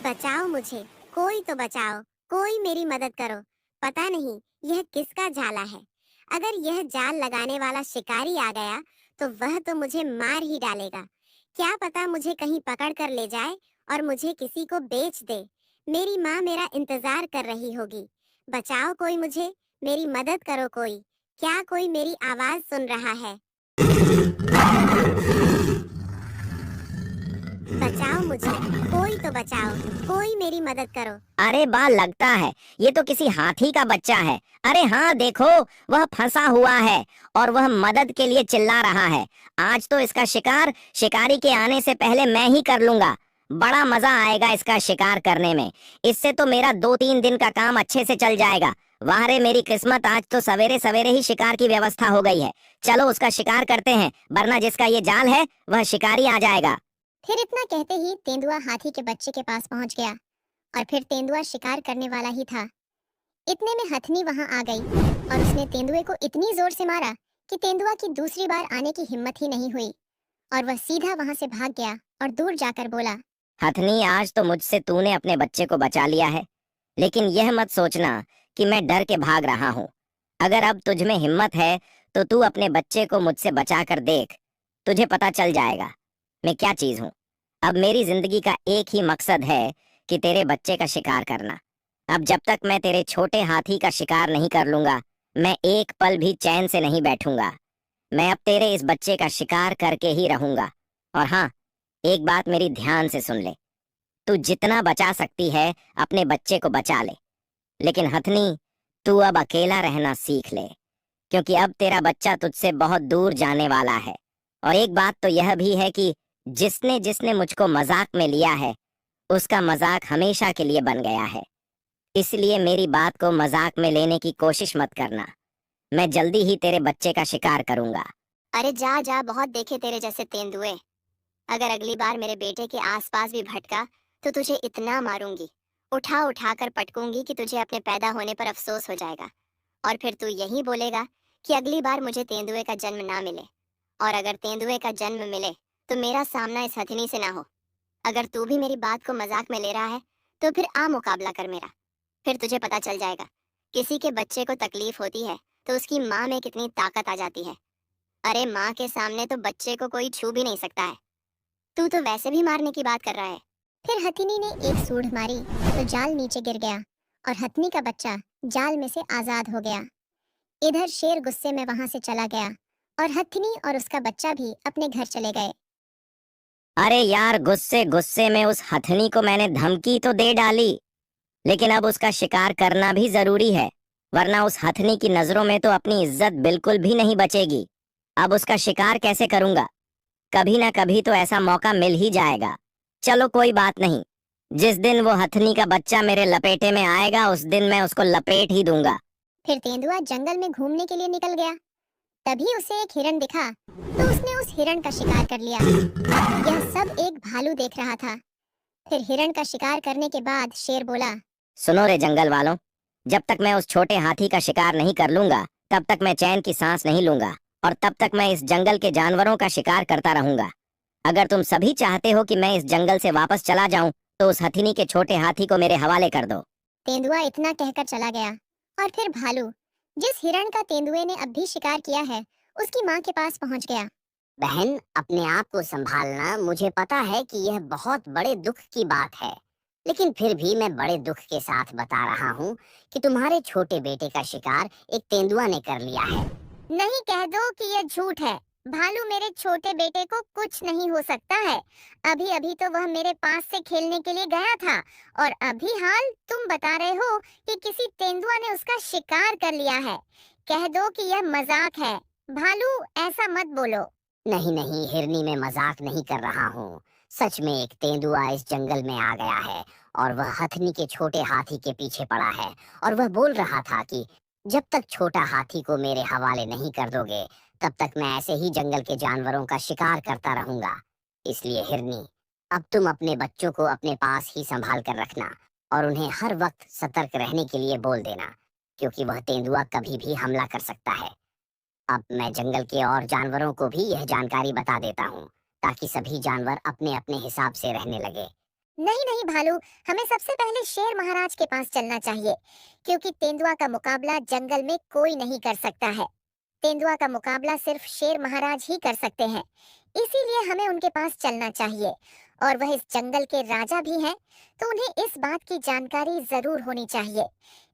बचाओ मुझे, कोई तो बचाओ, कोई मेरी मदद करो। पता नहीं यह किसका जाला है। अगर यह जाल लगाने वाला शिकारी आ गया तो वह तो मुझे मार ही डालेगा। क्या पता मुझे कहीं पकड़ कर ले जाए और मुझे किसी को बेच दे। मेरी माँ मेरा इंतजार कर रही होगी। बचाओ कोई मुझे, मेरी मदद करो कोई। क्या कोई मेरी आवाज सुन रहा है? बचाओ मुझे, कोई तो बचाओ, कोई मेरी मदद करो। अरे बा लगता है ये तो किसी हाथी का बच्चा है। अरे हाँ देखो, वह फंसा हुआ है और वह मदद के लिए चिल्ला रहा है। आज तो इसका शिकार शिकारी के आने से पहले मैं ही कर लूंगा। बड़ा मजा आएगा इसका शिकार करने में। इससे तो मेरा 2-3 दिन का काम अच्छे से चल जाएगा। वाह रे मेरी किस्मत, आज तो सवेरे सवेरे ही शिकार की व्यवस्था हो गई है। चलो उसका शिकार करते हैं, वरना जिसका ये जाल है वह शिकारी आ जाएगा। फिर इतना कहते ही तेंदुआ हाथी के बच्चे के पास पहुंच गया और फिर तेंदुआ शिकार करने वाला ही था। इतने में हथनी वहां आ गई और उसने तेंदुए को इतनी जोर से मारा कि तेंदुआ की दूसरी बार आने की हिम्मत ही नहीं हुई और वह सीधा वहां से भाग गया और दूर जाकर बोला, हथनी, आज तो मुझसे तूने अपने बच्चे को बचा लिया है, लेकिन यह मत सोचना कि मैं डर के भाग रहा हूँ। अगर अब तुझ में हिम्मत है तो तू अपने बच्चे को मुझसे बचा कर देख। तुझे पता चल जाएगा मैं क्या चीज हूँ। अब मेरी जिंदगी का एक ही मकसद है कि तेरे बच्चे का शिकार करना। अब जब तक मैं तेरे छोटे हाथी का शिकार नहीं कर लूंगा, मैं एक पल भी चैन से नहीं बैठूंगा। मैं अब तेरे इस बच्चे का शिकार करके ही रहूंगा। और हाँ, एक बात मेरी ध्यान से सुन ले। तू जितना बचा सकती है अपने बच्चे को बचा ले, लेकिन हथनी, तू अब अकेला रहना सीख ले, क्योंकि अब तेरा बच्चा तुझसे बहुत दूर जाने वाला है। और एक बात तो यह भी है कि जिसने जिसने मुझको मजाक में लिया है उसका मजाक हमेशा के लिए बन गया है। इसलिए मेरी बात को मजाक में लेने की कोशिश मत करना। मैं जल्दी ही तेरे बच्चे का शिकार करूंगा। अरे जा जा, बहुत देखे तेरे जैसे तेंदुए। अगर अगली बार मेरे बेटे के आसपास भी भटका तो तुझे इतना मारूंगी, उठा उठा कर पटकूंगी कि तुझे अपने पैदा होने पर अफसोस हो जाएगा। और फिर तू यही बोलेगा कि अगली बार मुझे तेंदुए का जन्म ना मिले। और अगर तेंदुए का जन्म मिले तो मेरा सामना इस हथनी से ना हो। अगर तू भी मेरी बात को मजाक में ले रहा है तो फिर आ मुकाबला कर मेरा। फिर तुझे पता चल जाएगा किसी के बच्चे को तकलीफ होती है तो उसकी माँ में कितनी ताकत आ जाती है। अरे माँ के सामने तो बच्चे को कोई छू भी नहीं सकता है। तू तो वैसे भी मारने की बात कर रहा है। फिर हथिनी ने एक सूंड मारी तो जाल नीचे गिर गया और हथनी का बच्चा जाल में से आजाद हो गया। इधर शेर गुस्से में वहां से चला गया और हथनी और उसका बच्चा भी अपने घर चले गए। अरे यार, गुस्से गुस्से में उस हथनी को मैंने धमकी तो दे डाली, लेकिन अब उसका शिकार करना भी जरूरी है, वरना उस हथनी की नजरों में तो अपनी इज्जत बिल्कुल भी नहीं बचेगी। अब उसका शिकार कैसे करूंगा? कभी ना कभी तो ऐसा मौका मिल ही जाएगा। चलो कोई बात नहीं, जिस दिन वो हथनी का बच्चा मेरे लपेटे में आएगा उस दिन मैं उसको लपेट ही दूंगा। फिर तेंदुआ जंगल में घूमने के लिए निकल गया। तभी उसे एक हिरण दिखा तो उसने उस हिरण का शिकार कर लिया। यह सब एक भालू देख रहा था। फिर हिरण का शिकार करने के बाद शेर बोला, सुनो रे जंगल वालों, जब तक मैं उस छोटे हाथी का शिकार नहीं कर लूंगा तब तक मैं चैन की सांस नहीं लूंगा, और तब तक मैं इस जंगल के जानवरों का शिकार करता रहूंगा। अगर तुम सभी चाहते हो कि मैं इस जंगल से वापस चला जाऊं तो उस हथिनी के छोटे हाथी को मेरे हवाले कर दो। तेंदुआ इतना कहकर चला गया और फिर भालू, जिस हिरण का तेंदुए ने अब भी शिकार किया है, उसकी माँ के पास पहुंच गया। बहन, अपने आप को संभालना। मुझे पता है कि यह बहुत बड़े दुख की बात है, लेकिन फिर भी मैं बड़े दुख के साथ बता रहा हूँ कि तुम्हारे छोटे बेटे का शिकार एक तेंदुआ ने कर लिया है। नहीं, कह दो कि यह झूठ है। भालू, मेरे छोटे बेटे को कुछ नहीं हो सकता है। अभी अभी तो वह मेरे पास से खेलने के लिए गया था और अभी हाल तुम बता रहे हो कि किसी तेंदुआ ने उसका शिकार कर लिया है। कह दो कि यह मजाक है। भालू, ऐसा मत बोलो। नहीं नहीं हिरनी, मैं मजाक नहीं कर रहा हूँ। सच में एक तेंदुआ इस जंगल में आ गया है और वह हथनी के छोटे हाथी के पीछे पड़ा है, और वह बोल रहा था कि जब तक छोटा हाथी को मेरे हवाले नहीं कर दोगे तब तक मैं ऐसे ही जंगल के जानवरों का शिकार करता रहूंगा। इसलिए हिरनी, अब तुम अपने बच्चों को अपने पास ही संभाल कर रखना और उन्हें हर वक्त सतर्क रहने के लिए बोल देना, क्योंकि वह तेंदुआ कभी भी हमला कर सकता है। अब मैं जंगल के और जानवरों को भी यह जानकारी बता देता हूँ, ताकि सभी जानवर अपने अपने हिसाब से रहने लगे। नहीं नहीं भालू, हमें सबसे पहले शेर महाराज के पास चलना चाहिए, क्योंकि तेंदुआ का मुकाबला जंगल में कोई नहीं कर सकता है। तेंदुआ का मुकाबला सिर्फ शेर महाराज ही कर सकते हैं। इसीलिए हमें उनके पास चलना चाहिए, और वह इस जंगल के राजा भी हैं, तो उन्हें इस बात की जानकारी जरूर होनी चाहिए।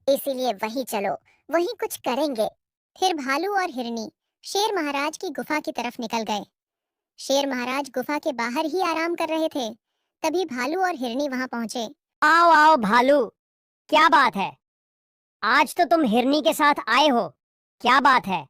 इसीलिए वही चलो, वही कुछ करेंगे। फिर भालू और हिरनी शेर महाराज की गुफा की तरफ निकल गए। शेर महाराज गुफा के बाहर ही आराम कर रहे थे, तभी भालू और हिरनी वहां पहुंचे। आओ आओ भालू, क्या बात है? आज तो तुम हिरनी के साथ आए हो। क्या बात है?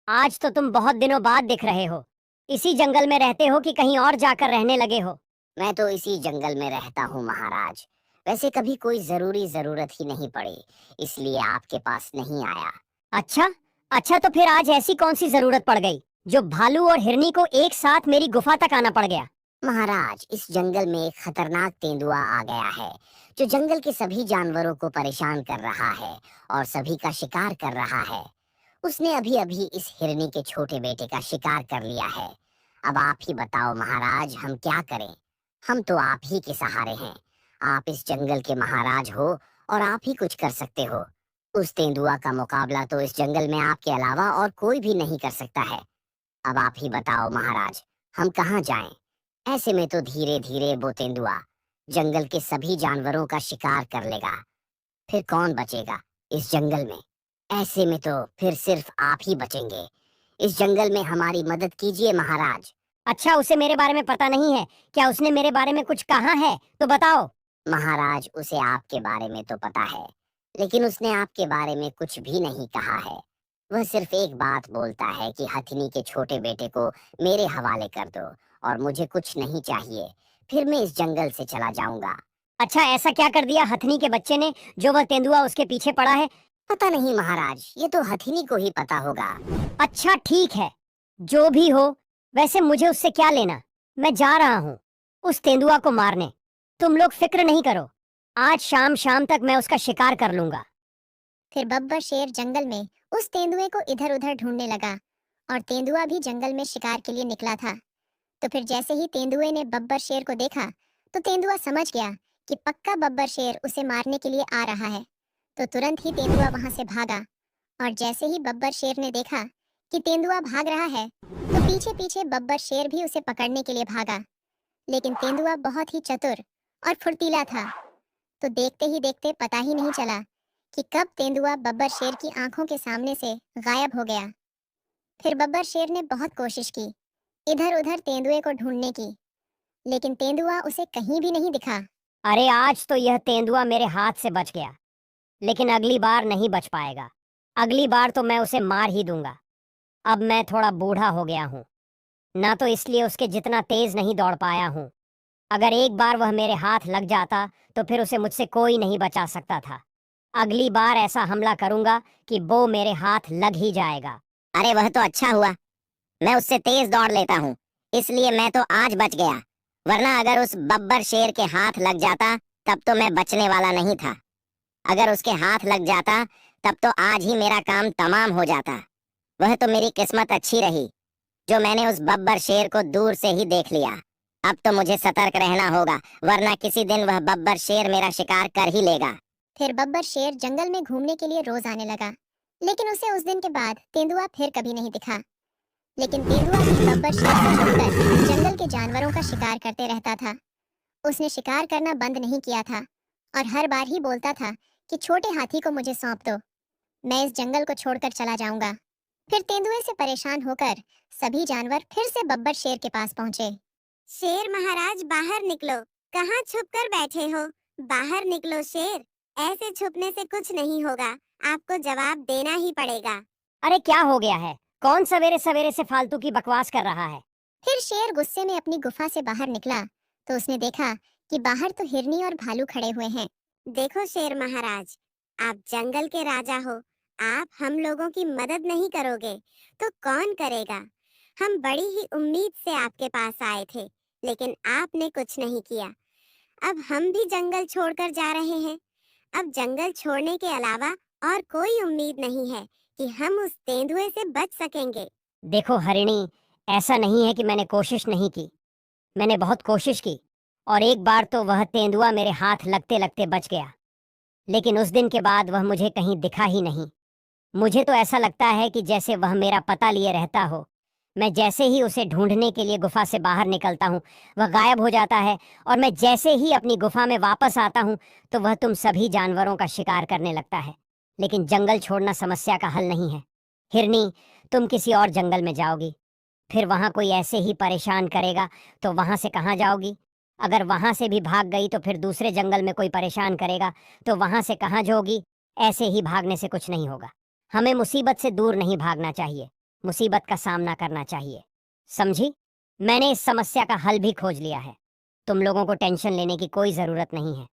आज तो तुम बहुत दिनों बाद दिख रहे हो। इसी जंगल में रहते हो कि कहीं और जाकर रहने लगे हो? मैं तो इसी जंगल में रहता हूँ महाराज। वैसे कभी कोई जरूरत ही नहीं पड़ी, इसलिए आपके पास नहीं आया। अच्छा अच्छा, तो फिर आज ऐसी कौन सी जरूरत पड़ गई जो भालू और हिरनी को एक साथ मेरी गुफा तक आना पड़ गया? महाराज, इस जंगल में एक खतरनाक तेंदुआ आ गया है, जो जंगल के सभी जानवरों को परेशान कर रहा है और सभी का शिकार कर रहा है। उसने अभी अभी इस हिरनी के छोटे बेटे का शिकार कर लिया है। अब आप ही बताओ महाराज, हम क्या करें? हम तो आप ही के सहारे हैं। आप इस जंगल के महाराज हो और आप ही कुछ कर सकते हो। उस तेंदुआ का मुकाबला तो इस जंगल में आपके अलावा और कोई भी नहीं कर सकता है। अब आप ही बताओ महाराज, हम कहाँ जाएं? ऐसे में तो धीरे धीरे वो तेंदुआ जंगल के सभी जानवरों का शिकार कर लेगा। फिर कौन बचेगा इस जंगल में? ऐसे में तो फिर सिर्फ आप ही बचेंगे। इस जंगल में हमारी मदद कीजिए महाराज। अच्छा, उसे मेरे बारे में पता नहीं है? क्या उसने मेरे बारे में कुछ कहा है तो बताओ। महाराज, उसे आपके बारे में तो पता है, लेकिन उसने आपके बारे में कुछ भी नहीं कहा है। वह सिर्फ एक बात बोलता है कि हथिनी के छोटे बेटे को मेरे हवाले कर दो और मुझे कुछ नहीं चाहिए, फिर मैं इस जंगल से चला जाऊंगा। अच्छा, ऐसा क्या कर दिया हथनी के बच्चे ने जो वह तेंदुआ उसके पीछे पड़ा है? पता नहीं महाराज, ये तो हथिनी को ही पता होगा। अच्छा ठीक है, जो भी हो, वैसे मुझे उससे क्या लेना? मैं जा रहा हूँ उस तेंदुआ को मारने। तुम लोग फिक्र नहीं करो, आज शाम शाम तक मैं उसका शिकार कर लूंगा। फिर बब्बर शेर जंगल में उस तेंदुए को इधर उधर ढूंढने लगा, और तेंदुआ भी जंगल में शिकार के लिए निकला था। तो फिर जैसे ही तेंदुए ने बब्बर शेर को देखा, तो तेंदुआ समझ गया कि पक्का बब्बर शेर उसे मारने के लिए आ रहा है। तो तुरंत ही तेंदुआ वहां से भागा, और जैसे ही बब्बर शेर ने देखा कि तेंदुआ भाग रहा है, तो पीछे पीछे बब्बर शेर भी उसे पकड़ने के लिए भागा। लेकिन तेंदुआ बहुत ही चतुर और फुर्तीला था, तो देखते ही देखते पता ही नहीं चला कि कब तेंदुआ बब्बर शेर की आंखों के सामने से गायब हो गया। फिर बब्बर शेर ने बहुत कोशिश की इधर उधर तेंदुए को ढूंढने की, लेकिन तेंदुआ उसे कहीं भी नहीं दिखा। अरे आज तो यह तेंदुआ मेरे हाथ से बच गया, लेकिन अगली बार नहीं बच पाएगा। अगली बार तो मैं उसे मार ही दूंगा। अब मैं थोड़ा बूढ़ा हो गया हूँ, ना तो इसलिए उसके जितना तेज नहीं दौड़ पाया हूँ। अगर एक बार वह मेरे हाथ लग जाता तो फिर उसे मुझसे कोई नहीं बचा सकता था। अगली बार ऐसा हमला करूंगा कि वो मेरे हाथ लग ही जाएगा। अरे वह तो अच्छा हुआ, मैं उससे तेज दौड़ लेता हूँ, इसलिए मैं तो आज बच गया। वरना अगर उस बब्बर शेर के हाथ लग जाता तब तो मैं बचने वाला नहीं था। अगर उसके हाथ लग जाता तब तो आज ही मेरा काम तमाम हो जाता। वह तो मेरी किस्मत अच्छी रही जो मैंने उस बब्बर शेर को दूर से ही देख लिया। अब तो मुझे सतर्क रहना होगा, वरना किसी दिन वह बब्बर शेर मेरा शिकार कर ही लेगा। फिर बब्बर शेर जंगल में घूमने के लिए रोज आने लगा, लेकिन उसे उस दिन के बाद तेंदुआ फिर कभी नहीं दिखा। लेकिन तेंदुआ भी बब्बर शेर से छुपकर जंगल के जानवरों का शिकार करते रहता था। उसने शिकार करना बंद नहीं किया था, और हर बार ही बोलता था कि छोटे हाथी को मुझे सौंप दो, मैं इस जंगल को छोड़कर चला जाऊंगा। फिर तेंदुए से परेशान होकर सभी जानवर फिर से बब्बर शेर के पास पहुंचे। शेर महाराज, बाहर निकलो, कहाँ छुप कर बैठे हो? बाहर निकलो शेर, ऐसे छुपने से कुछ नहीं होगा, आपको जवाब देना ही पड़ेगा। अरे क्या हो गया है? कौन सवेरे सवेरे से फालतू की बकवास कर रहा है? फिर शेर गुस्से में अपनी गुफा से बाहर निकला, तो उसने देखा कि बाहर तो हिरनी और भालू खड़े हुए हैं। देखो शेर महाराज, आप जंगल के राजा हो, आप हम लोगों की मदद नहीं करोगे तो कौन करेगा? हम बड़ी ही उम्मीद से आपके पास आए थे, लेकिन आपने कुछ नहीं किया। अब हम भी जंगल छोड़कर जा रहे हैं। अब जंगल छोड़ने के अलावा और कोई उम्मीद नहीं है कि हम उस तेंदुए से बच सकेंगे। देखो हरिणी, ऐसा नहीं है कि मैंने कोशिश नहीं की। मैंने बहुत कोशिश की, और एक बार तो वह तेंदुआ मेरे हाथ लगते लगते बच गया, लेकिन उस दिन के बाद वह मुझे कहीं दिखा ही नहीं। मुझे तो ऐसा लगता है कि जैसे वह मेरा पता लिए रहता हो। मैं जैसे ही उसे ढूंढने के लिए गुफा से बाहर निकलता हूँ, वह गायब हो जाता है, और मैं जैसे ही अपनी गुफा में वापस आता हूँ तो वह तुम सभी जानवरों का शिकार करने लगता है। लेकिन जंगल छोड़ना समस्या का हल नहीं है। हिरनी, तुम किसी और जंगल में जाओगी, फिर वहां कोई ऐसे ही परेशान करेगा तो वहां से कहाँ जाओगी? अगर वहां से भी भाग गई तो फिर दूसरे जंगल में कोई परेशान करेगा तो वहां से कहाँ जाओगी? ऐसे ही भागने से कुछ नहीं होगा। हमें मुसीबत से दूर नहीं भागना चाहिए, मुसीबत का सामना करना चाहिए, समझी? मैंने इस समस्या का हल भी खोज लिया है। तुम लोगों को टेंशन लेने की कोई जरूरत नहीं है।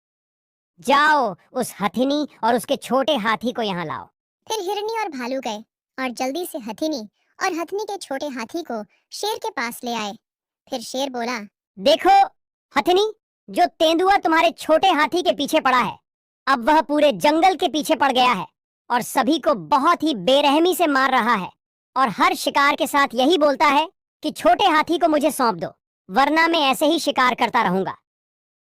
जाओ, उस हथिनी और उसके छोटे हाथी को यहाँ लाओ। फिर हिरनी और भालू गए और जल्दी से हथिनी और हथिनी के छोटे हाथी को शेर के पास ले आए। फिर शेर बोला, देखो हथिनी, जो तेंदुआ तुम्हारे छोटे हाथी के पीछे पड़ा है, अब वह पूरे जंगल के पीछे पड़ गया है और सभी को बहुत ही बेरहमी से मार रहा है, और हर शिकार के साथ यही बोलता है कि छोटे हाथी को मुझे सौंप दो, वरना मैं ऐसे ही शिकार करता रहूंगा।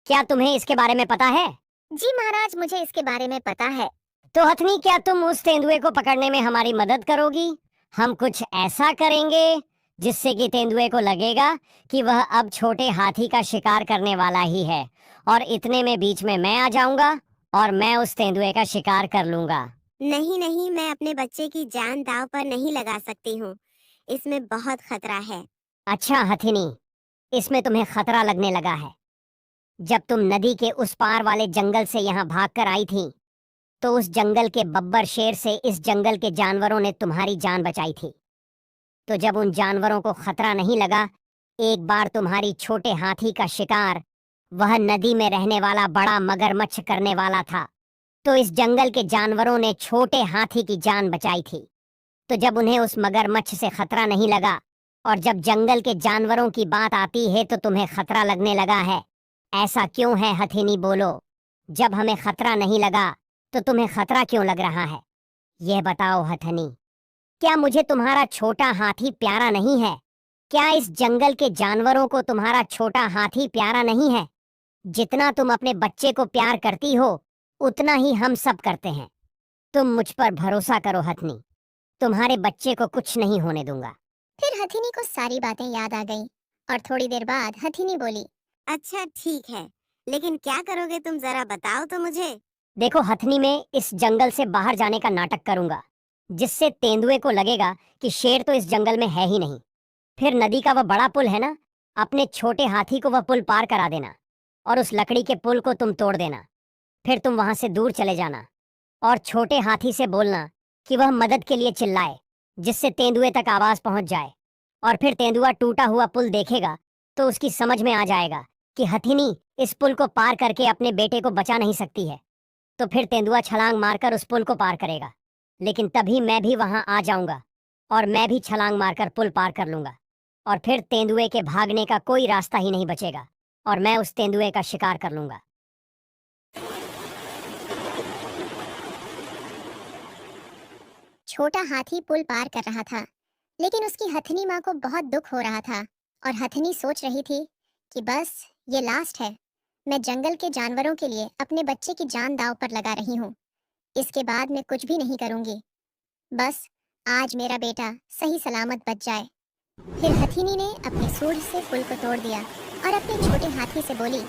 क्या तुम्हें इसके बारे में पता है? जी महाराज, मुझे इसके बारे में पता है। तो हथनी, क्या तुम उस तेंदुए को पकड़ने में हमारी मदद करोगी? हम कुछ ऐसा करेंगे जिससे कि तेंदुए को लगेगा कि वह अब छोटे हाथी का शिकार करने वाला ही है, और इतने में बीच में मैं आ जाऊंगा और मैं उस तेंदुए का शिकार कर लूंगा। नहीं नहीं, मैं अपने बच्चे की जान दांव पर नहीं लगा सकती हूँ, इसमें बहुत खतरा है। अच्छा हथिनी, इसमें तुम्हें खतरा लगने लगा है। जब तुम नदी के उस पार वाले जंगल से यहाँ भाग कर आई थी, तो उस जंगल के बब्बर शेर से इस जंगल के जानवरों ने तुम्हारी जान बचाई थी। तो जब उन जानवरों को खतरा नहीं लगा, एक बार तुम्हारी छोटे हाथी का शिकार वह नदी में रहने वाला बड़ा मगरमच्छ करने वाला था, तो इस जंगल के जानवरों ने छोटे हाथी की जान बचाई थी। तो जब उन्हें उस मगरमच्छ से खतरा नहीं लगा, और जब जंगल के जानवरों की बात आती है तो तुम्हें खतरा लगने लगा है। ऐसा क्यों है हथिनी, बोलो? जब हमें खतरा नहीं लगा तो तुम्हें खतरा क्यों लग रहा है? यह बताओ हथनी, क्या मुझे तुम्हारा छोटा हाथी प्यारा नहीं है? क्या इस जंगल के जानवरों को तुम्हारा छोटा हाथी प्यारा नहीं है? जितना तुम अपने बच्चे को प्यार करती हो, उतना ही हम सब करते हैं। तुम मुझ पर भरोसा करो हथनी, तुम्हारे बच्चे को कुछ नहीं होने दूंगा। फिर हथिनी को सारी बातें याद आ गईं और थोड़ी देर बाद हथिनी बोली, अच्छा ठीक है, लेकिन क्या करोगे तुम, जरा बताओ तो मुझे। देखो हथनी, मैं इस जंगल से बाहर जाने का नाटक करूंगा, जिससे तेंदुए को लगेगा कि शेर तो इस जंगल में है ही नहीं। फिर नदी का वह बड़ा पुल है ना, अपने छोटे हाथी को वह पुल पार करा देना, और उस लकड़ी के पुल को तुम तोड़ देना। फिर तुम वहां से दूर चले जाना और छोटे हाथी से बोलना कि वह मदद के लिए चिल्लाए, जिससे तेंदुए तक आवाज पहुंच जाए। और फिर तेंदुआ टूटा हुआ पुल देखेगा तो उसकी समझ में आ जाएगा कि हथिनी इस पुल को पार करके अपने बेटे को बचा नहीं सकती है। तो फिर तेंदुआ छलांग मारकर उस पुल को पार करेगा, लेकिन तभी मैं भी वहां आ जाऊंगा और मैं भी छलांग मारकर पुल पार कर लूंगा, और फिर तेंदुए के भागने का कोई रास्ता ही नहीं बचेगा और मैं उस तेंदुए का शिकार कर लूंगा। छोटा हाथी पुल पार कर रहा था, लेकिन उसकी हथनी माँ को बहुत दुख हो रहा था और हथनी सोच रही थी कि बस ये लास्ट है। मैं जंगल के जानवरों के लिए अपने बच्चे की जान दांव पर लगा रही हूँ। इसके बाद मैं कुछ भी नहीं करूंगी। बस आज मेरा बेटा सही सलामत बच जाए। फिर हथिनी ने अपनी सूंड से पुल को तोड़ दिया और अपने छोटे हाथी से बोली,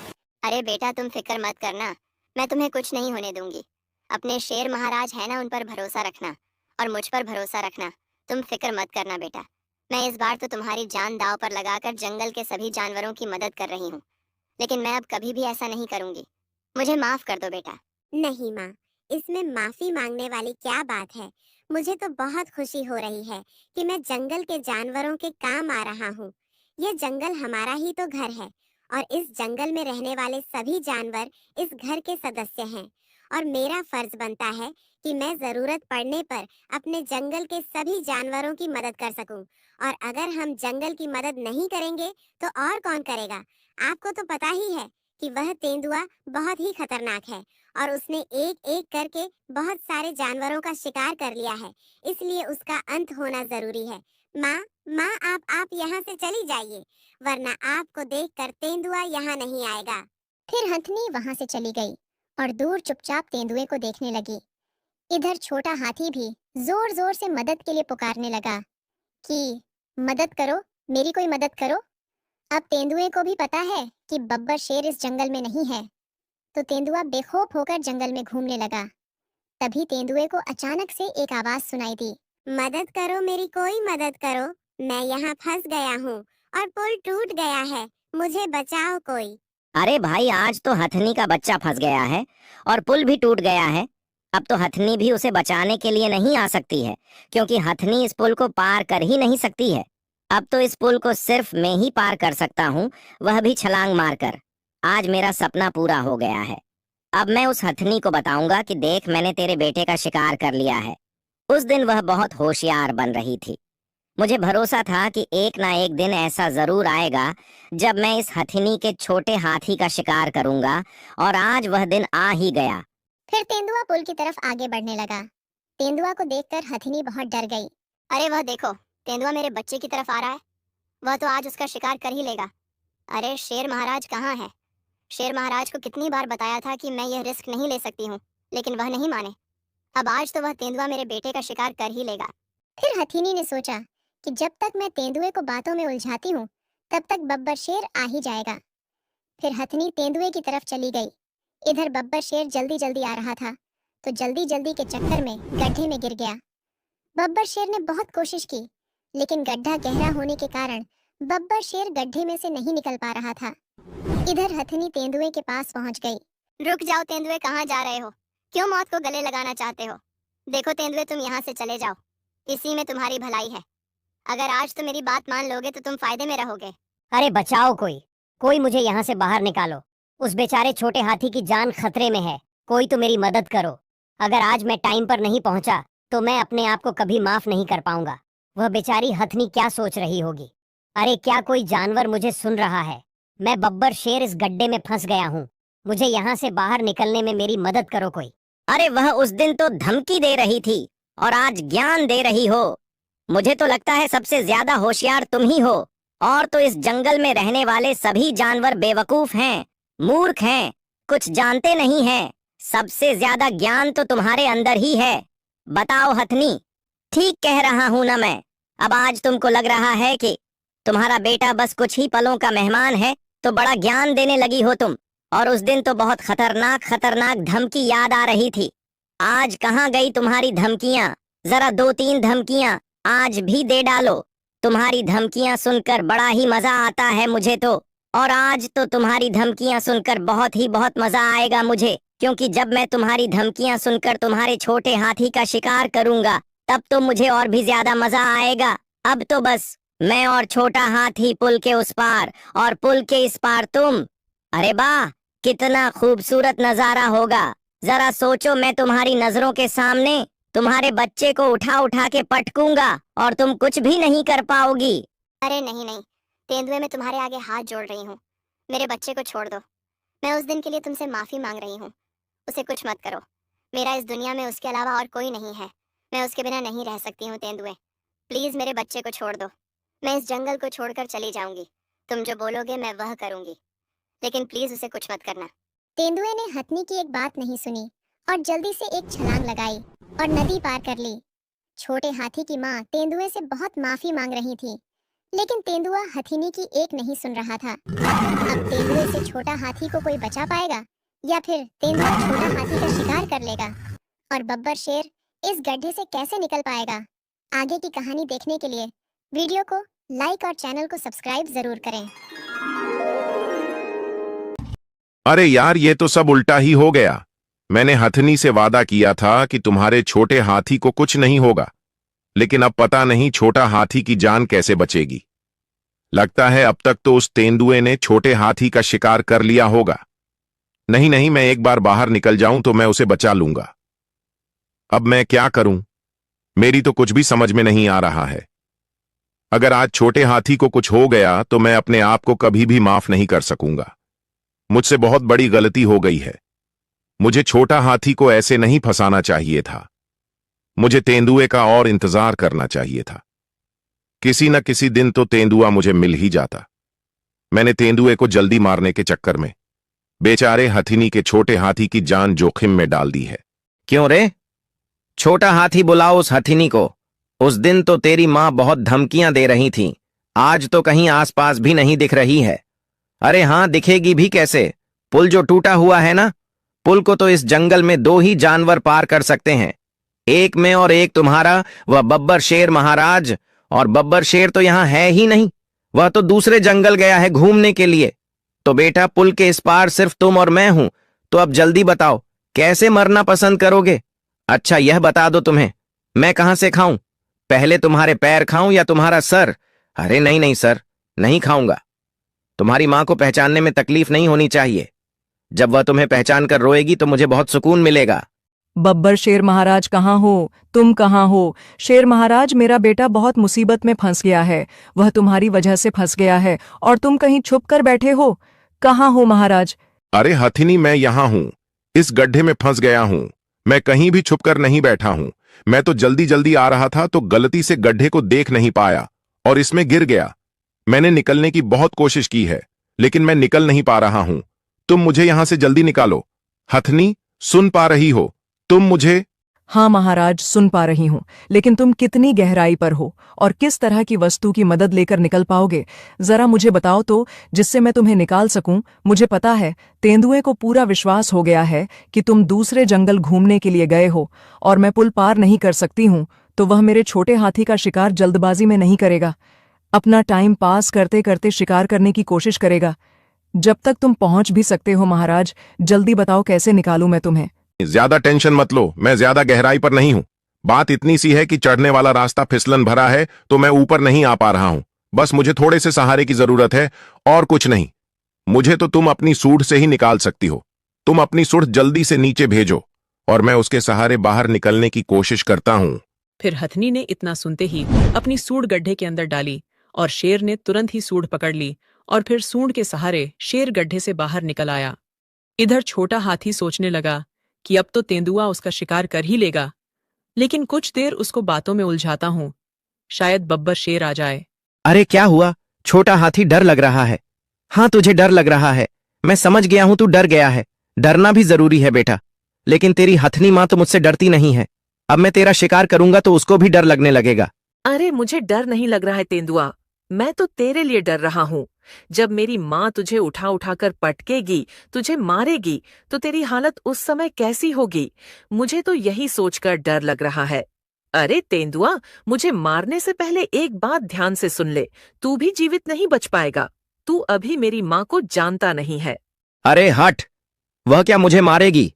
अरे बेटा, तुम फिक्र मत करना, मैं तुम्हें कुछ नहीं होने दूंगी। अपने शेर महाराज है ना, उन पर भरोसा रखना और मुझ पर भरोसा रखना। तुम फिक्र मत करना बेटा, मैं इस बार तो तुम्हारी जान दांव पर लगाकर जंगल के सभी जानवरों की मदद कर रही हूँ, लेकिन मैं अब कभी भी ऐसा नहीं करूंगी। मुझे माफ कर दो बेटा। नहीं माँ, इसमें माफी मांगने वाली क्या बात है। मुझे तो बहुत खुशी हो रही है कि मैं जंगल के जानवरों के काम आ रहा हूँ। यह जंगल हमारा ही तो घर है और इस जंगल में रहने वाले सभी जानवर इस घर के सदस्य हैं, और मेरा फर्ज बनता है कि मैं जरूरत पड़ने पर अपने जंगल के सभी जानवरों की मदद कर सकूं। और अगर हम जंगल की मदद नहीं करेंगे तो और कौन करेगा? आपको तो पता ही है कि वह तेंदुआ बहुत ही खतरनाक है और उसने एक एक करके बहुत सारे जानवरों का शिकार कर लिया है, इसलिए उसका अंत होना जरूरी है। माँ, माँ, आप यहाँ से चली जाइए, वरना आपको देखकर तेंदुआ यहाँ नहीं आएगा। फिर हथनी वहाँ से चली गई और दूर चुपचाप तेंदुए को देखने लगी। इधर छोटा हाथी भी जोर जोर से मदद के लिए पुकारने लगा कि मदद करो, मेरी कोई मदद करो। अब तेंदुए को भी पता है कि बब्बर शेर इस जंगल में नहीं है, तो तेंदुआ बेखौफ होकर जंगल में घूमने लगा। तभी तेंदुए को अचानक से एक आवाज सुनाई दी, मदद करो, मेरी कोई मदद करो, मैं यहाँ फंस गया हूँ और पुल टूट गया है, मुझे बचाओ कोई। अरे भाई, आज तो हथनी का बच्चा फंस गया है और पुल भी टूट गया है। अब तो हथनी भी उसे बचाने के लिए नहीं आ सकती है, क्योंकि हथनी इस पुल को पार कर ही नहीं सकती है। अब तो इस पुल को सिर्फ मैं ही पार कर सकता हूँ, वह भी छलांग मारकर। आज मेरा सपना पूरा हो गया है। अब मैं उस हथनी को बताऊंगा कि देख, मैंने तेरे बेटे का शिकार कर लिया है। उस दिन वह बहुत होशियार बन रही थी। मुझे भरोसा था कि एक ना एक दिन ऐसा जरूर आएगा जब मैं इस हथिनी के छोटे हाथी का शिकार करूंगा, और आज वह दिन आ ही गया। फिर तेंदुआ पुल की तरफ आगे बढ़ने लगा। तेंदुआ को देखकर हथिनी बहुत डर गई। अरे वह देखो, तेंदुआ मेरे बच्चे की तरफ आ रहा है, वह तो आज उसका शिकार कर ही लेगा। अरे शेर महाराज कहाँ है? शेर महाराज को कितनी बार बताया था कि मैं यह रिस्क नहीं ले सकती हूँ, लेकिन वह नहीं माने। अब आज तो वह तेंदुआ मेरे बेटे का शिकार कर ही लेगा। फिर हथीनी ने सोचा कि जब तक मैं तेंदुए को बातों में उलझाती हूँ, तब तक बब्बर शेर आ ही जाएगा। फिर हथनी तेंदुए की तरफ चली गई। इधर बब्बर शेर जल्दी जल्दी आ रहा था, तो जल्दी जल्दी के चक्कर में गड्ढे में गिर गया। बब्बर शेर ने बहुत कोशिश की, लेकिन गड्ढा गहरा होने के कारण बब्बर शेर गड्ढे में से नहीं निकल पा रहा था। इधर हथनी तेंदुए के पास पहुंच गई। रुक जाओ तेंदुए, कहाँ जा रहे हो? क्यों मौत को गले लगाना चाहते हो? देखो तेंदुए, तुम यहाँ से चले जाओ, इसी में तुम्हारी भलाई है। अगर आज तुम मेरी बात मान लोगे तो तुम फायदे में रहोगे। अरे बचाओ, कोई मुझे यहाँ से बाहर निकालो। उस बेचारे छोटे हाथी की जान खतरे में है, कोई तो मेरी मदद करो। अगर आज मैं टाइम पर नहीं पहुंचा तो मैं अपने आप को कभी माफ नहीं कर पाऊंगा। वह बेचारी हथनी क्या सोच रही होगी। अरे क्या कोई जानवर मुझे सुन रहा है? मैं बब्बर शेर इस गड्ढे में फंस गया हूँ, मुझे यहाँ से बाहर निकलने में मेरी मदद करो कोई। अरे वह उस दिन तो धमकी दे रही थी और आज ज्ञान दे रही हो। मुझे तो लगता है सबसे ज्यादा होशियार तुम ही हो, और तो इस जंगल में रहने वाले सभी जानवर बेवकूफ हैं, मूर्ख हैं, कुछ जानते नहीं हैं। सबसे ज्यादा ज्ञान तो तुम्हारे अंदर ही है। बताओ हथनी, ठीक कह रहा हूं ना मैं? अब आज तुमको लग रहा है कि तुम्हारा बेटा बस कुछ ही पलों का मेहमान है, तो बड़ा ज्ञान देने लगी हो तुम। और उस दिन तो बहुत खतरनाक खतरनाक धमकी याद आ रही थी। आज कहाँ गई तुम्हारी धमकियां? जरा 2-3 धमकियां आज भी दे डालो। तुम्हारी धमकियां सुनकर बड़ा ही मजा आता है मुझे तो, और आज तो तुम्हारी धमकियां सुनकर बहुत मजा आएगा मुझे, क्योंकि जब मैं तुम्हारी धमकियां सुनकर तुम्हारे छोटे हाथी का शिकार करूंगा, तब तो मुझे और भी ज्यादा मजा आएगा। अब तो बस मैं और छोटा हाथी पुल के उस पार, और पुल के इस पार तुम। अरे वाह, कितना खूबसूरत नजारा होगा। जरा सोचो, मैं तुम्हारी नजरों के सामने तुम्हारे बच्चे को उठा उठा के पटकूंगा और तुम कुछ भी नहीं कर पाओगी। अरे नहीं नहीं तेंदुए, मैं तुम्हारे आगे हाथ जोड़ रही हूँ, मेरे बच्चे को छोड़ दो। मैं उस दिन के लिए तुमसे माफी मांग रही हूँ, उसे कुछ मत करो। मेरा इस दुनिया में उसके अलावा और कोई नहीं है, मैं उसके बिना नहीं रह सकती हूँ। तेंदुए प्लीज मेरे बच्चे को छोड़ दो। मैं इस जंगल को छोड़कर चली जाऊंगी, तुम जो बोलोगे मैं वह करूंगी, लेकिन प्लीज उसे कुछ मत करना। तेंदुए ने हथनी की एक बात नहीं सुनी और जल्दी से एक छलांग लगाई और नदी पार कर ली। छोटे हाथी की माँ तेंदुए से बहुत माफी मांग रही थी, लेकिन तेंदुआ हथीनी की एक नहीं सुन रहा था। अब तेंदुए से छोटा हाथी को कोई बचा पाएगा, या फिर तेंदुआ छोटा हाथी का शिकार कर लेगा, और बब्बर शेर इस गड्ढे से कैसे निकल पाएगा? आगे की कहानी देखने के लिए वीडियो को लाइक और चैनल को सब्सक्राइब जरूर करें। अरे यार, ये तो सब उल्टा ही हो गया। मैंने हथनी से वादा किया था कि तुम्हारे छोटे हाथी को कुछ नहीं होगा, लेकिन अब पता नहीं छोटा हाथी की जान कैसे बचेगी। लगता है अब तक तो उस तेंदुए ने छोटे हाथी का शिकार कर लिया होगा। नहीं नहीं, मैं एक बार बाहर निकल जाऊं तो मैं उसे बचा लूंगा। अब मैं क्या करूं? मेरी तो कुछ भी समझ में नहीं आ रहा है। अगर आज छोटे हाथी को कुछ हो गया तो मैं अपने आप को कभी भी माफ नहीं कर सकूंगा। मुझसे बहुत बड़ी गलती हो गई है। मुझे छोटा हाथी को ऐसे नहीं फंसाना चाहिए था। मुझे तेंदुए का और इंतजार करना चाहिए था। किसी न किसी दिन तो तेंदुआ मुझे मिल ही जाता। मैंने तेंदुए को जल्दी मारने के चक्कर में बेचारे हथिनी के छोटे हाथी की जान जोखिम में डाल दी है। क्यों रे? छोटा हाथी बुलाओ उस हथिनी को। उस दिन तो तेरी माँ बहुत धमकियां दे रही थी, आज तो कहीं आसपास भी नहीं दिख रही है। अरे हाँ, दिखेगी भी कैसे? पुल जो टूटा हुआ है ना, पुल को तो इस जंगल में 2 ही जानवर पार कर सकते हैं, एक में और एक तुम्हारा वह बब्बर शेर महाराज। और बब्बर शेर तो यहां है ही नहीं, वह तो दूसरे जंगल गया है घूमने के लिए। तो बेटा, पुल के इस पार सिर्फ तुम और मैं हूं, तो अब जल्दी बताओ कैसे मरना पसंद करोगे? अच्छा यह बता दो तुम्हें, मैं कहां से खाऊं? पहले तुम्हारे पैर खाऊं या तुम्हारा सर? अरे नहीं नहीं सर, नहीं खाऊंगा। तुम्हारी मां को पहचानने में तकलीफ नहीं होनी चाहिए। जब वह तुम्हें पहचान कर रोएगी तो मुझे बहुत सुकून मिलेगा। बब्बर शेर महाराज कहाँ हो? तुम कहाँ हो? शेर महाराज, मेरा बेटा बहुत मुसीबत में फंस गया है, वह तुम्हारी वजह से फंस गया है और तुम कहीं छुप कर बैठे हो। कहाँ हो महाराज? अरे हथिनी, मैं यहां हूं, इस गड्ढे में फंस गया हूं। मैं कहीं भी छुपकर नहीं बैठा हूं। मैं तो जल्दी जल्दी आ रहा था तो गलती से गड्ढे को देख नहीं पाया और इसमें गिर गया। मैंने निकलने की बहुत कोशिश की है, लेकिन मैं निकल नहीं पा रहा हूं। तुम मुझे यहां से जल्दी निकालो। हथनी, सुन पा रही हो तुम मुझे? हाँ महाराज, सुन पा रही हूँ, लेकिन तुम कितनी गहराई पर हो और किस तरह की वस्तु की मदद लेकर निकल पाओगे? जरा मुझे बताओ तो, जिससे मैं तुम्हें निकाल सकूं। मुझे पता है तेंदुए को पूरा विश्वास हो गया है कि तुम दूसरे जंगल घूमने के लिए गए हो और मैं पुल पार नहीं कर सकती हूँ, तो वह मेरे छोटे हाथी का शिकार जल्दबाजी में नहीं करेगा, अपना टाइम पास करते करते शिकार करने की कोशिश करेगा। जब तक तुम पहुंच भी सकते हो महाराज, जल्दी बताओ कैसे निकालूं मैं तुम्हें? ज्यादा टेंशन मत लो, मैं ज्यादा गहराई पर नहीं हूं। बात इतनी सी है कि चढ़ने वाला रास्ता फिसलन भरा है तो मैं ऊपर नहीं आ पा रहा हूं। बस मुझे थोड़े से सहारे की जरूरत है और कुछ नहीं। मुझे तो तुम अपनी सूंड से ही निकाल सकती हो। तुम अपनी सूंड जल्दी से नीचे भेजो और मैं उसके सहारे बाहर निकलने की कोशिश करता हूं। फिर हथनी ने इतना सुनते ही अपनी सूंड गड्ढे के अंदर डाली और शेर ने तुरंत ही सूंड पकड़ ली और फिर सूंड के सहारे शेर गड्ढे से बाहर निकल आया। इधर छोटा हाथी सोचने लगा कि अब तो तेंदुआ उसका शिकार कर ही लेगा, लेकिन कुछ देर उसको बातों में उलझाता हूं, शायद बब्बर शेर आ जाए। अरे क्या हुआ? छोटा हाथी, डर लग रहा है। हाँ, तुझे डर लग रहा है, मैं समझ गया हूं, तू डर गया है। डरना भी जरूरी है बेटा, लेकिन तेरी हथनी मां तो मुझसे डरती नहीं है। अब मैं तेरा शिकार करूंगा तो उसको भी डर लगने लगेगा। अरे मुझे डर नहीं लग रहा है तेंदुआ, मैं तो तेरे लिए डर रहा हूँ। जब मेरी माँ तुझे उठा उठाकर पटकेगी, तुझे मारेगी, तो तेरी हालत उस समय कैसी होगी? मुझे तो यही सोचकर डर लग रहा है। अरे तेंदुआ, मुझे मारने से पहले एक बात ध्यान से सुन ले, तू भी जीवित नहीं बच पाएगा। तू अभी मेरी माँ को जानता नहीं है। अरे हट, वह क्या मुझे मारेगी?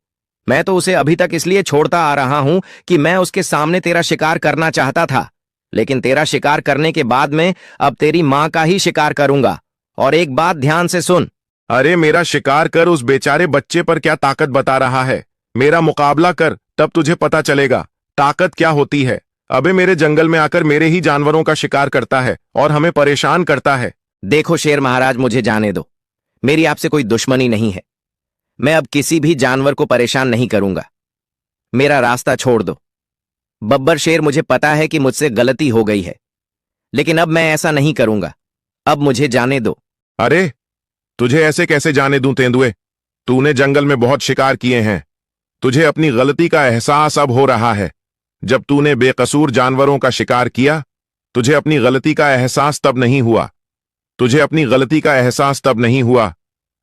मैं तो उसे अभी तक इसलिए छोड़ता आ रहा हूं कि मैं उसके सामने तेरा शिकार करना चाहता था, लेकिन तेरा शिकार करने के बाद में अब तेरी मां का ही शिकार करूंगा। और एक बात ध्यान से सुन। अरे मेरा शिकार कर, उस बेचारे बच्चे पर क्या ताकत बता रहा है? मेरा मुकाबला कर, तब तुझे पता चलेगा ताकत क्या होती है। अबे मेरे जंगल में आकर मेरे ही जानवरों का शिकार करता है और हमें परेशान करता है। देखो शेर महाराज, मुझे जाने दो, मेरी आपसे कोई दुश्मनी नहीं है। मैं अब किसी भी जानवर को परेशान नहीं करूंगा, मेरा रास्ता छोड़ दो। बब्बर शेर, मुझे पता है कि मुझसे गलती हो गई है, लेकिन अब मैं ऐसा नहीं करूंगा। अब मुझे जाने दो। अरे तुझे ऐसे कैसे जाने दूं तेंदुए? तूने जंगल में बहुत शिकार किए हैं, तुझे अपनी गलती का एहसास अब हो रहा है। जब तूने बेकसूर जानवरों का शिकार किया, तुझे अपनी गलती का एहसास तब नहीं हुआ। तुझे अपनी गलती का एहसास तब नहीं हुआ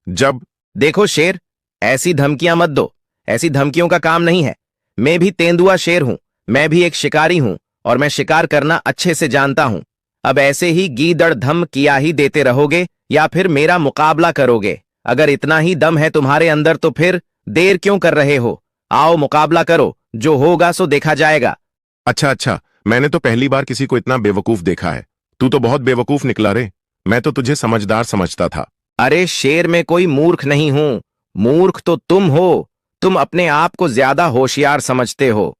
जब... देखो शेर, ऐसी धमकियां मत दो, ऐसी धमकियों का काम नहीं है। मैं भी तेंदुआ शेर हूं, मैं भी एक शिकारी हूं और मैं शिकार करना अच्छे से जानता हूं। अब ऐसे ही गीदड़ धमकियां ही देते रहोगे या फिर मेरा मुकाबला करोगे? अगर इतना ही दम है तुम्हारे अंदर तो फिर देर क्यों कर रहे हो? आओ मुकाबला करो, जो होगा सो देखा जाएगा। अच्छा, मैंने तो पहली बार किसी को इतना बेवकूफ देखा है। तू तो बहुत बेवकूफ निकला रे, मैं तो तुझे समझदार समझता था। अरे शेर, में कोई मूर्ख नहीं हूं, मूर्ख तो तुम हो। तुम अपने आप को ज्यादा होशियार समझते हो।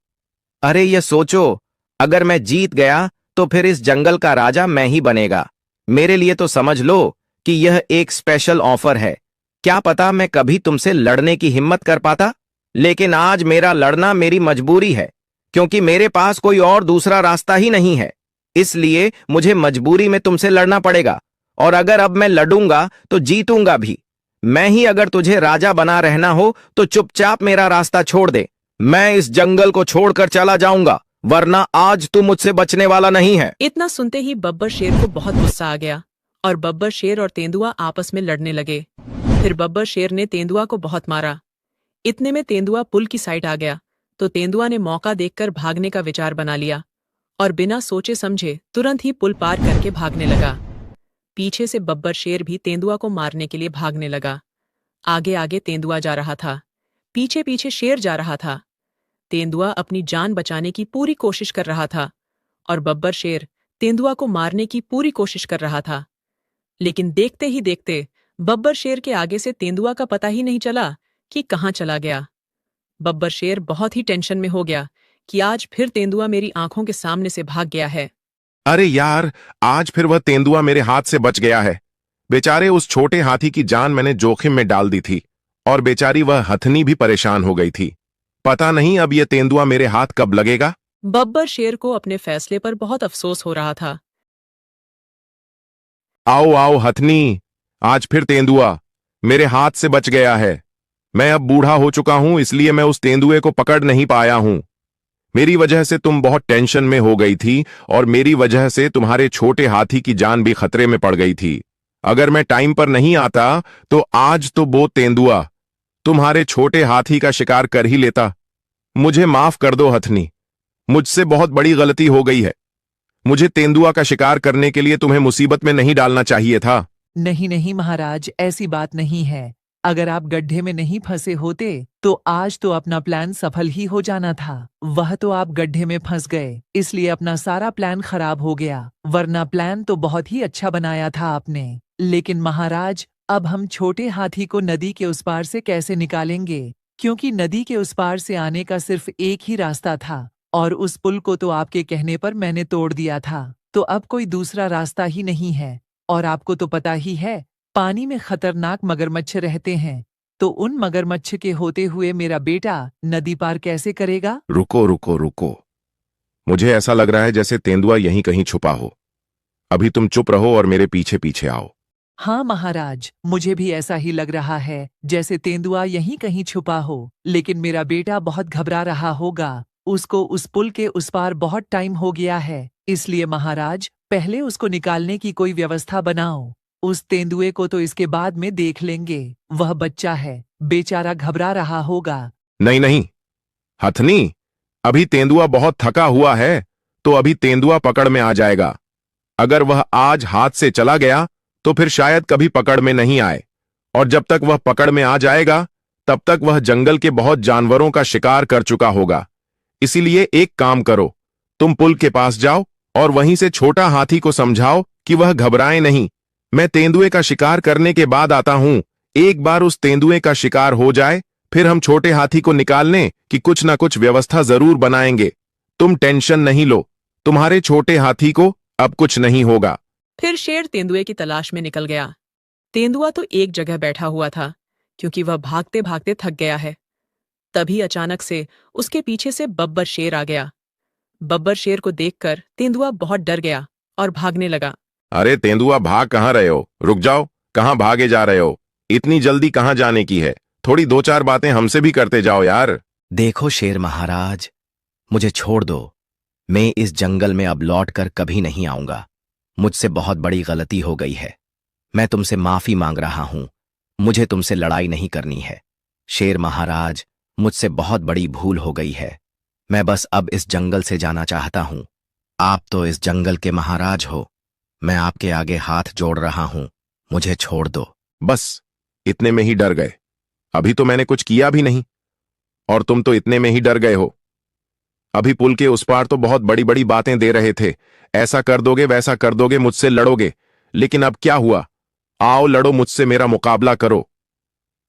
अरे ये सोचो, अगर मैं जीत गया तो फिर इस जंगल का राजा मैं ही बनेगा। मेरे लिए तो समझ लो कि यह एक स्पेशल ऑफर है। क्या पता मैं कभी तुमसे लड़ने की हिम्मत कर पाता, लेकिन आज मेरा लड़ना मेरी मजबूरी है, क्योंकि मेरे पास कोई और दूसरा रास्ता ही नहीं है। इसलिए मुझे मजबूरी में तुमसे लड़ना पड़ेगा, और अगर अब मैं लड़ूंगा तो जीतूंगा भी। मैं ही अगर तुझे राजा बना रहना हो तो चुपचाप मेरा रास्ता छोड़ दे। मैं इस जंगल को छोड़कर चला जाऊंगा, वरना आज तू मुझसे बचने वाला नहीं है। इतना सुनते ही बब्बर शेर को बहुत गुस्सा आ गया और बब्बर शेर और तेंदुआ आपस में लड़ने लगे। फिर बब्बर शेर ने तेंदुआ को बहुत मारा। इतने में तेंदुआ पुल की साइड आ गया तो तेंदुआ ने मौका देखकर भागने का विचार बना लिया और बिना सोचे समझे तुरंत ही पुल पार करके भागने लगा। पीछे से बब्बर शेर भी तेंदुआ को मारने के लिए भागने लगा। आगे आगे तेंदुआ जा रहा था, पीछे पीछे शेर जा रहा था। तेंदुआ अपनी जान बचाने की पूरी कोशिश कर रहा था और बब्बर शेर तेंदुआ को मारने की पूरी कोशिश कर रहा था। लेकिन देखते ही देखते बब्बर शेर के आगे से तेंदुआ का पता ही नहीं चला कि कहाँ चला गया। बब्बर शेर बहुत ही टेंशन में हो गया कि आज फिर तेंदुआ मेरी आंखों के सामने से भाग गया है। अरे यार, आज फिर वह तेंदुआ मेरे हाथ से बच गया है। बेचारे उस छोटे हाथी की जान मैंने जोखिम में डाल दी थी और बेचारी वह हथनी भी परेशान हो गई थी। पता नहीं अब यह तेंदुआ मेरे हाथ कब लगेगा। बब्बर शेर को अपने फैसले पर बहुत अफसोस हो रहा था। आओ आओ हथनी, आज फिर तेंदुआ मेरे हाथ से बच गया है। मैं अब बूढ़ा हो चुका हूं, इसलिए मैं उस तेंदुए को पकड़ नहीं पाया हूं। मेरी वजह से तुम बहुत टेंशन में हो गई थी और मेरी वजह से तुम्हारे छोटे हाथी की जान भी खतरे में पड़ गई थी। अगर मैं टाइम पर नहीं आता तो आज तो वो तेंदुआ तुम्हारे छोटे हाथी का शिकार कर ही लेता। मुझे माफ कर दो हथनी, मुझसे बहुत बड़ी गलती हो गई है। मुझे तेंदुआ का शिकार करने के लिए तुम्हें मुसीबत में नहीं डालना चाहिए था। नहीं नहीं महाराज, ऐसी बात नहीं है। अगर आप गड्ढे में नहीं फंसे होते तो आज तो अपना प्लान सफल ही हो जाना था। वह तो आप गड्ढे में फंस गए, इसलिए अपना सारा प्लान खराब हो गया। वरना प्लान तो बहुत ही अच्छा बनाया था आपने। लेकिन महाराज, अब हम छोटे हाथी को नदी के उस पार से कैसे निकालेंगे? क्योंकि नदी के उस पार से आने का सिर्फ एक ही रास्ता था और उस पुल को तो आपके कहने पर मैंने तोड़ दिया था। तो अब कोई दूसरा रास्ता ही नहीं है। और आपको तो पता ही है, पानी में खतरनाक मगरमच्छ रहते हैं। तो उन मगरमच्छ के होते हुए मेरा बेटा नदी पार कैसे करेगा? रुको रुको रुको, मुझे ऐसा लग रहा है जैसे तेंदुआ यहीं कहीं छुपा हो। अभी तुम चुप रहो और मेरे पीछे पीछे आओ। हाँ महाराज, मुझे भी ऐसा ही लग रहा है जैसे तेंदुआ यहीं कहीं छुपा हो। लेकिन मेरा बेटा बहुत घबरा रहा होगा। उसको उस पुल के उस पार बहुत टाइम हो गया है। इसलिए महाराज, पहले उसको निकालने की कोई व्यवस्था बनाओ। उस तेंदुए को तो इसके बाद में देख लेंगे। वह बच्चा है, बेचारा घबरा रहा होगा। नहीं नहीं हथनी, अभी तेंदुआ बहुत थका हुआ है, तो अभी तेंदुआ पकड़ में आ जाएगा। अगर वह आज हाथ से चला गया तो फिर शायद कभी पकड़ में नहीं आए, और जब तक वह पकड़ में आ जाएगा तब तक वह जंगल के बहुत जानवरों का शिकार कर चुका होगा। इसीलिए एक काम करो, तुम पुल के पास जाओ और वहीं से छोटा हाथी को समझाओ कि वह घबराए नहीं। मैं तेंदुए का शिकार करने के बाद आता हूं। एक बार उस तेंदुए का शिकार हो जाए, फिर हम छोटे हाथी को निकालने की कुछ ना कुछ व्यवस्था जरूर बनाएंगे। तुम टेंशन नहीं लो, तुम्हारे छोटे हाथी को अब कुछ नहीं होगा। फिर शेर तेंदुए की तलाश में निकल गया। तेंदुआ तो एक जगह बैठा हुआ था क्योंकि वह भागते भागते थक गया है। तभी अचानक से उसके पीछे से बब्बर शेर आ गया। बब्बर शेर को देखकर तेंदुआ बहुत डर गया और भागने लगा। अरे तेंदुआ, भाग कहाँ रहे हो? रुक जाओ, कहाँ भागे जा रहे हो? इतनी जल्दी कहाँ जाने की है? थोड़ी दो चार बातें हमसे भी करते जाओ यार। देखो शेर महाराज, मुझे छोड़ दो। मैं इस जंगल में अब लौट कर कभी नहीं आऊंगा। मुझसे बहुत बड़ी गलती हो गई है। मैं तुमसे माफी मांग रहा हूं। मुझे तुमसे लड़ाई नहीं करनी है। शेर महाराज, मुझसे बहुत बड़ी भूल हो गई है। मैं बस अब इस जंगल से जाना चाहता हूं। आप तो इस जंगल के महाराज हो। मैं आपके आगे हाथ जोड़ रहा हूं, मुझे छोड़ दो। बस इतने में ही डर गए। अभी तो मैंने कुछ किया भी नहीं और तुम तो इतने में ही डर गए हो। अभी पुल के उस पार तो बहुत बड़ी बड़ी बातें दे रहे थे, ऐसा कर दोगे वैसा कर दोगे, मुझसे लड़ोगे। लेकिन अब क्या हुआ? आओ लड़ो मुझसे, मेरा मुकाबला करो।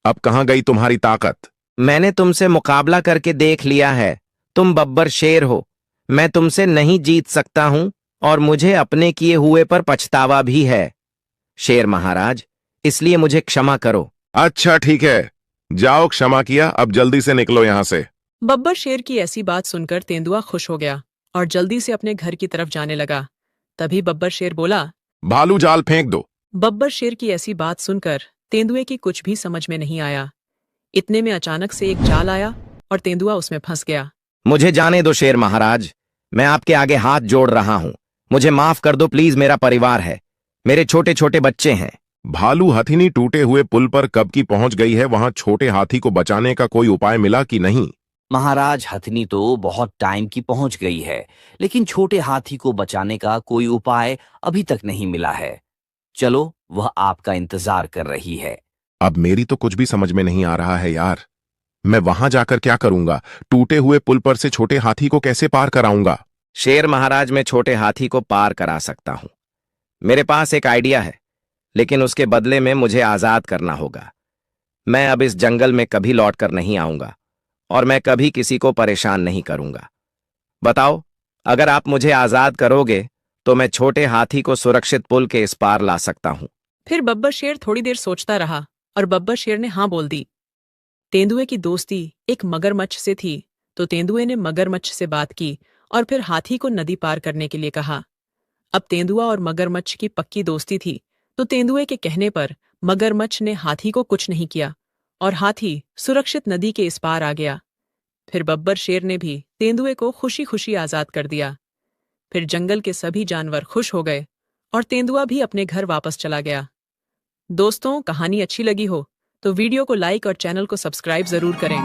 अब कहां गई तुम्हारी ताकत? मैंने तुमसे मुकाबला करके देख लिया है। तुम बब्बर शेर हो। मैं तुमसे नहीं जीत सकता हूं और मुझे अपने किए हुए पर पछतावा भी है। शेर महाराज, इसलिए मुझे क्षमा करो। अच्छा ठीक है, जाओ, क्षमा किया, अब जल्दी से निकलो यहां से। बब्बर शेर की ऐसी बात सुनकर तेंदुआ खुश हो गया और जल्दी से अपने घर की तरफ जाने लगा। तभी बब्बर शेर बोला। भालू जाल फेंक दो। बब्बर शेर की ऐसी बात सुनकर तेंदुए की कुछ भी समझ में नहीं आया। इतने में अचानक से एक जाल आया और तेंदुआ उसमें फंस गया। मुझे जाने दो शेर महाराज, मैं आपके आगे हाथ जोड़ रहा हूं। मुझे माफ कर दो प्लीज, मेरा परिवार है, मेरे छोटे छोटे बच्चे हैं। भालू हथिनी टूटे हुए पुल पर कब की पहुंच गई है, वहां छोटे हाथी को बचाने का कोई उपाय मिला कि नहीं? महाराज, हथनी तो बहुत टाइम की पहुंच गई है, लेकिन छोटे हाथी को बचाने का कोई उपाय अभी तक नहीं मिला है। चलो, वह आपका इंतजार कर रही है। अब मेरी तो कुछ भी समझ में नहीं आ रहा है यार। मैं वहां जाकर क्या करूंगा? टूटे हुए पुल पर से छोटे हाथी को कैसे पार कराऊंगा? शेर महाराज, मैं छोटे हाथी को पार करा सकता हूं। मेरे पास एक आइडिया है, लेकिन उसके बदले में मुझे आजाद करना होगा। मैं अब इस जंगल में कभी लौटकर नहीं आऊंगा और मैं कभी किसी को परेशान नहीं करूंगा। बताओ, अगर आप मुझे आजाद करोगे तो मैं छोटे हाथी को सुरक्षित पुल के इस पार ला सकता हूं। फिर बब्बर शेर थोड़ी देर सोचता रहा और बब्बर शेर ने हाँ बोल दी। तेंदुए की दोस्ती एक मगरमच्छ से थी, तो तेंदुए ने मगरमच्छ से बात की और फिर हाथी को नदी पार करने के लिए कहा। अब तेंदुआ और मगरमच्छ की पक्की दोस्ती थी, तो तेंदुए के कहने पर मगरमच्छ ने हाथी को कुछ नहीं किया और हाथी सुरक्षित नदी के इस पार आ गया। फिर बब्बर शेर ने भी तेंदुए को खुशी खुशी आजाद कर दिया। फिर जंगल के सभी जानवर खुश हो गए और तेंदुआ भी अपने घर वापस चला गया। दोस्तों, कहानी अच्छी लगी हो तो वीडियो को लाइक और चैनल को सब्सक्राइब जरूर करें।